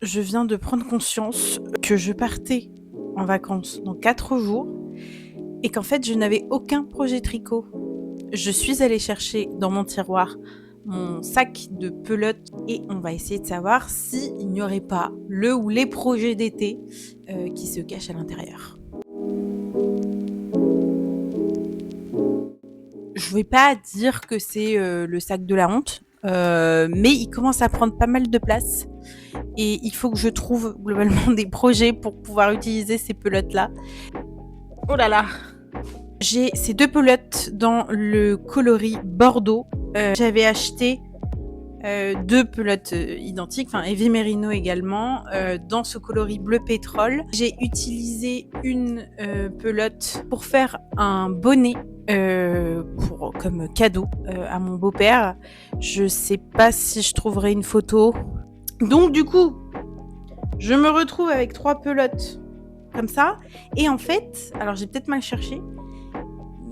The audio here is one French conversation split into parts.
je viens de prendre conscience que je partais en vacances dans 4 jours et qu'en fait, je n'avais aucun projet tricot. Je suis allée chercher dans mon tiroir mon sac de pelotes et on va essayer de savoir s'il n'y aurait pas le ou les projets d'été qui se cachent à l'intérieur. Je vais pas dire que c'est le sac de la honte, mais il commence à prendre pas mal de place et il faut que je trouve globalement des projets pour pouvoir utiliser ces pelotes-là. Oh là là! J'ai ces 2 pelotes dans le coloris bordeaux. J'avais acheté 2 pelotes identiques, enfin Heavy Merino également, dans ce coloris bleu pétrole. J'ai utilisé une pelote pour faire un bonnet comme cadeau à mon beau-père. Je sais pas si je trouverai une photo. Donc du coup, je me retrouve avec 3 pelotes comme ça. Et en fait, alors j'ai peut-être mal cherché,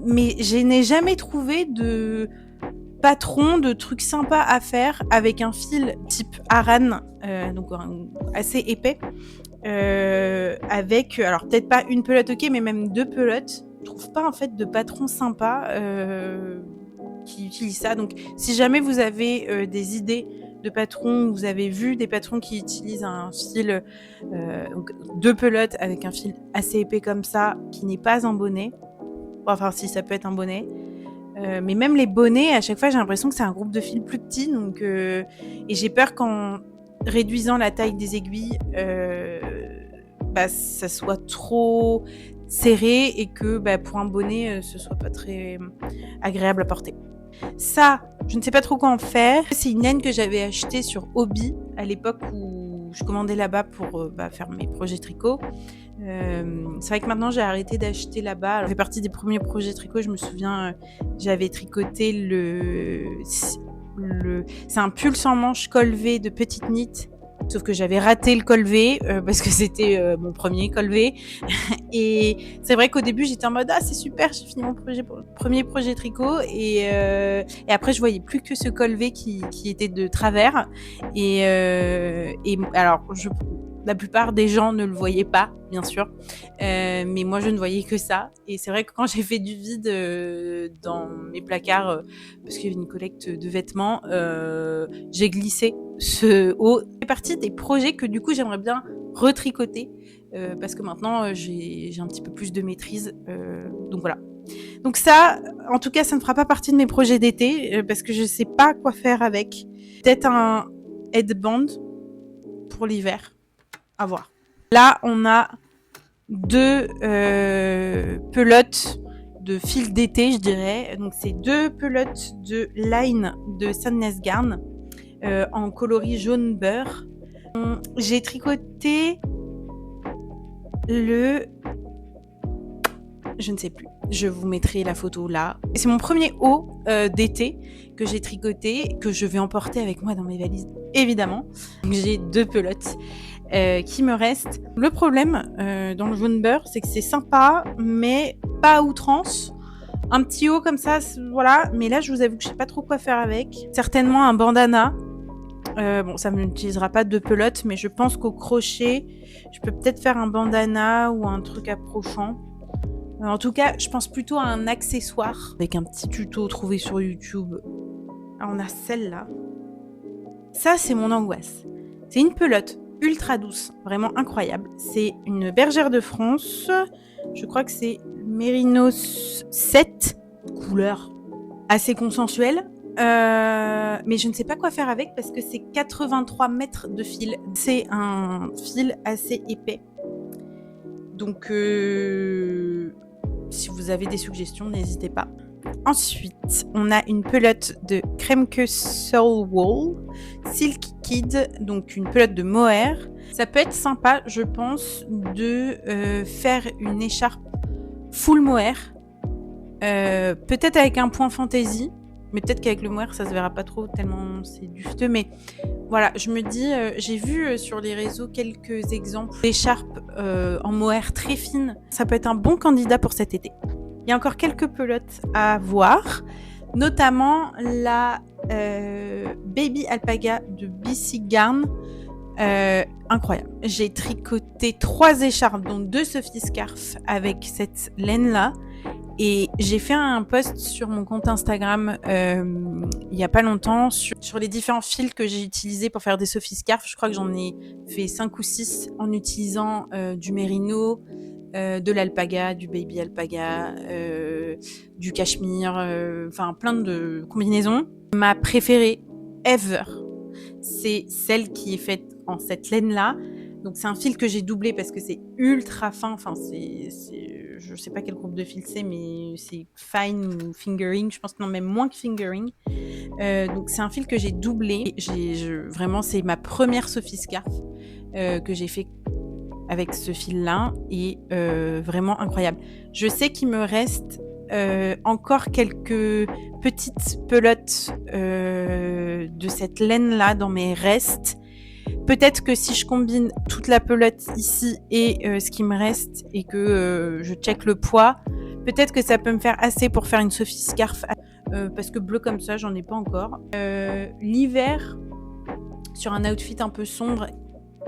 mais je n'ai jamais trouvé de patron, de trucs sympas à faire avec un fil type Aran, donc assez épais, avec, alors peut-être pas une pelote, ok, mais même 2 pelotes. Je trouve pas en fait de patron sympa qui utilise ça. Donc si jamais vous avez des idées de patrons, vous avez vu des patrons qui utilisent un fil, donc 2 pelotes avec un fil assez épais comme ça, qui n'est pas un bonnet. Enfin, si, ça peut être un bonnet. Mais même les bonnets, à chaque fois, j'ai l'impression que c'est un groupe de fils plus petit. Donc, et j'ai peur qu'en réduisant la taille des aiguilles, ça soit trop serré et que pour un bonnet, ce soit pas très agréable à porter. Ça, je ne sais pas trop quoi en faire. C'est une laine que j'avais achetée sur Hobby à l'époque où je commandais là-bas pour faire mes projets tricot. C'est vrai que maintenant j'ai arrêté d'acheter là-bas. Alors, ça fait partie des premiers projets tricot. Je me souviens, j'avais tricoté c'est un pull sans manches col V de petite knit. Sauf que j'avais raté le col V parce que c'était mon premier col V. Et c'est vrai qu'au début j'étais en mode ah c'est super, j'ai fini mon premier projet tricot et après je voyais plus que ce col V qui était de travers et alors la plupart des gens ne le voyaient pas, bien sûr, mais moi je ne voyais que ça. Et c'est vrai que quand j'ai fait du vide dans mes placards, parce qu'il y avait une collecte de vêtements, j'ai glissé ce haut. C'est partie des projets que du coup j'aimerais bien retricoter, parce que maintenant j'ai un petit peu plus de maîtrise. Donc voilà. Donc ça, en tout cas, ça ne fera pas partie de mes projets d'été, parce que je ne sais pas quoi faire avec. Peut-être un headband pour l'hiver. À voir. Là, on a 2 pelotes de fil d'été, je dirais. Donc, c'est 2 pelotes de line de Sandnes Garn en coloris jaune beurre. J'ai tricoté je ne sais plus. Je vous mettrai la photo là. C'est mon premier haut d'été que j'ai tricoté, que je vais emporter avec moi dans mes valises, évidemment. Donc, j'ai 2 pelotes qui me restent. Le problème dans le jaune beurre, c'est que c'est sympa, mais pas à outrance. Un petit haut comme ça, voilà. Mais là, je vous avoue que je sais pas trop quoi faire avec. Certainement un bandana. Bon, ça ne m'utilisera pas de pelote, mais je pense qu'au crochet, je peux peut-être faire un bandana ou un truc approchant. En tout cas, je pense plutôt à un accessoire avec un petit tuto trouvé sur YouTube. Alors, on a celle-là. Ça, c'est mon angoisse. C'est une pelote ultra douce, vraiment incroyable. C'est une bergère de France. Je crois que c'est Mérinos 7, couleur assez consensuelle. Mais je ne sais pas quoi faire avec parce que c'est 83 mètres de fil. C'est un fil assez épais. Donc, si vous avez des suggestions, n'hésitez pas. Ensuite, on a une pelote de Kremke Soul Wool Silk Kid, donc une pelote de mohair. Ça peut être sympa, je pense, de faire une écharpe full mohair, peut-être avec un point fantaisie, mais peut-être qu'avec le mohair ça se verra pas trop tellement c'est dufteux. Mais voilà, je me dis, j'ai vu sur les réseaux quelques exemples d'écharpes en mohair très fines. Ça peut être un bon candidat pour cet été. Il y a encore quelques pelotes à voir, notamment la Baby Alpaga de BC Garn, incroyable. J'ai tricoté 3 écharpes, dont 2 Sophie Scarf avec cette laine-là. Et j'ai fait un post sur mon compte Instagram il y a pas longtemps sur les différents fils que j'ai utilisés pour faire des Sophie Scarf. Je crois que j'en ai fait 5 ou 6 en utilisant du mérino, de l'alpaga, du baby alpaga, du cachemire, enfin plein de combinaisons. Ma préférée ever, c'est celle qui est faite en cette laine-là. Donc c'est un fil que j'ai doublé parce que c'est ultra fin. Enfin je sais pas quel groupe de fil c'est, mais c'est fine ou fingering. Je pense que non, même moins que fingering. Donc c'est un fil que j'ai doublé. Vraiment, c'est ma première Sophie Scarf que j'ai fait avec ce fil-là et vraiment incroyable. Je sais qu'il me reste encore quelques petites pelotes de cette laine-là dans mes restes. Peut-être que si je combine toute la pelote ici et ce qui me reste et que je check le poids, peut-être que ça peut me faire assez pour faire une Sophie Scarf parce que bleu comme ça, j'en ai pas encore. L'hiver, sur un outfit un peu sombre,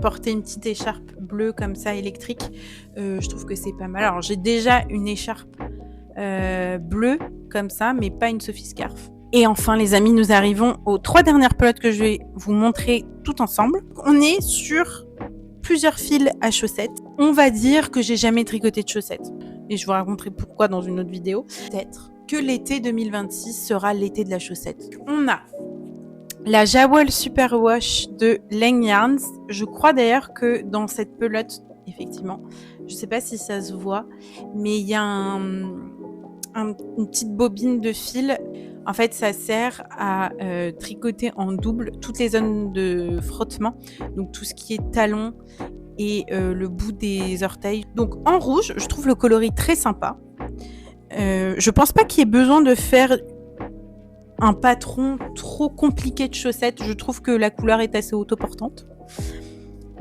porter une petite écharpe bleue comme ça électrique, je trouve que c'est pas mal. Alors j'ai déjà une écharpe bleue comme ça, mais pas une Sophie Scarf. Et enfin les amis, nous arrivons aux 3 dernières pelotes que je vais vous montrer tout ensemble. On est sur plusieurs fils à chaussettes. On va dire que j'ai jamais tricoté de chaussettes. Et je vous raconterai pourquoi dans une autre vidéo. Peut-être que l'été 2026 sera l'été de la chaussette. On a la Jawol Superwash de Leng Yarns. Je crois d'ailleurs que dans cette pelote, effectivement, je sais pas si ça se voit, mais il y a une petite bobine de fil. En fait, ça sert à tricoter en double toutes les zones de frottement, donc tout ce qui est talon et le bout des orteils. Donc en rouge, je trouve le coloris très sympa. Je pense pas qu'il y ait besoin de faire un patron trop compliqué de chaussettes. Je trouve que la couleur est assez autoportante.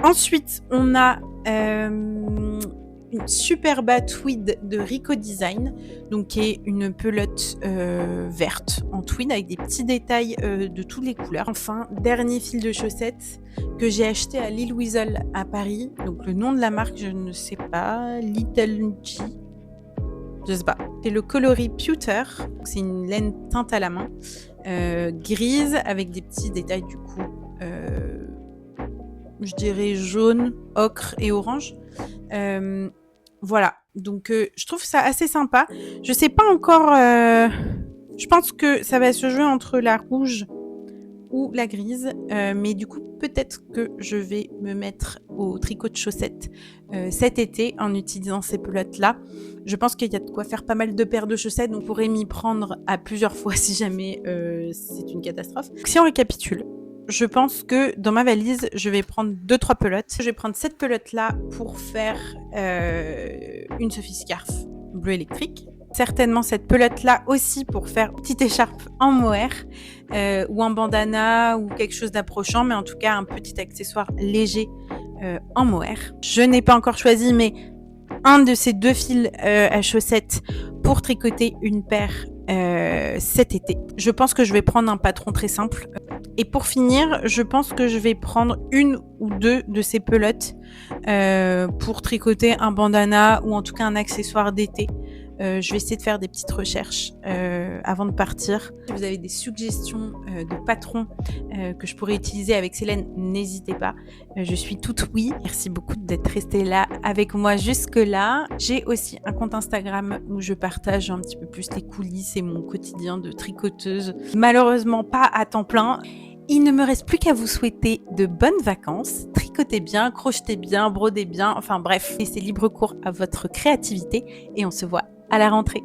Ensuite, on a une Superba Tweed de Rico Design, donc qui est une pelote verte en tweed avec des petits détails de toutes les couleurs. Enfin, dernier fil de chaussettes que j'ai acheté à Lille Weasel à Paris. Donc le nom de la marque, je ne sais pas, Little G. Je sais pas. C'est le coloris Pewter. C'est une laine teinte à la main, grise avec des petits détails du coup, je dirais jaune, ocre et orange. Voilà. Donc je trouve ça assez sympa. Je sais pas encore. Je pense que ça va se jouer entre la rouge ou la grise, mais du coup peut-être que je vais me mettre au tricot de chaussettes cet été en utilisant ces pelotes là. Je pense qu'il y a de quoi faire pas mal de paires de chaussettes, donc on pourrait m'y prendre à plusieurs fois si jamais c'est une catastrophe. Si on récapitule, je pense que dans ma valise je vais prendre 2-3 pelotes. Je vais prendre cette pelote là pour faire une Sophie Scarf bleu électrique. Certainement cette pelote-là aussi pour faire une petite écharpe en mohair ou en bandana ou quelque chose d'approchant, mais en tout cas un petit accessoire léger en mohair. Je n'ai pas encore choisi, mais un de ces 2 fils à chaussettes pour tricoter une paire cet été. Je pense que je vais prendre un patron très simple. Et pour finir, je pense que je vais prendre 1 ou 2 de ces pelotes pour tricoter un bandana ou en tout cas un accessoire d'été. Je vais essayer de faire des petites recherches avant de partir. Si vous avez des suggestions de patrons que je pourrais utiliser avec Célène, n'hésitez pas. Je suis toute oui. Merci beaucoup d'être resté là avec moi jusque-là. J'ai aussi un compte Instagram où je partage un petit peu plus les coulisses et mon quotidien de tricoteuse. Malheureusement pas à temps plein. Il ne me reste plus qu'à vous souhaiter de bonnes vacances. Tricotez bien, crochetez bien, brodez bien. Enfin bref, laissez libre cours à votre créativité et on se voit à la rentrée.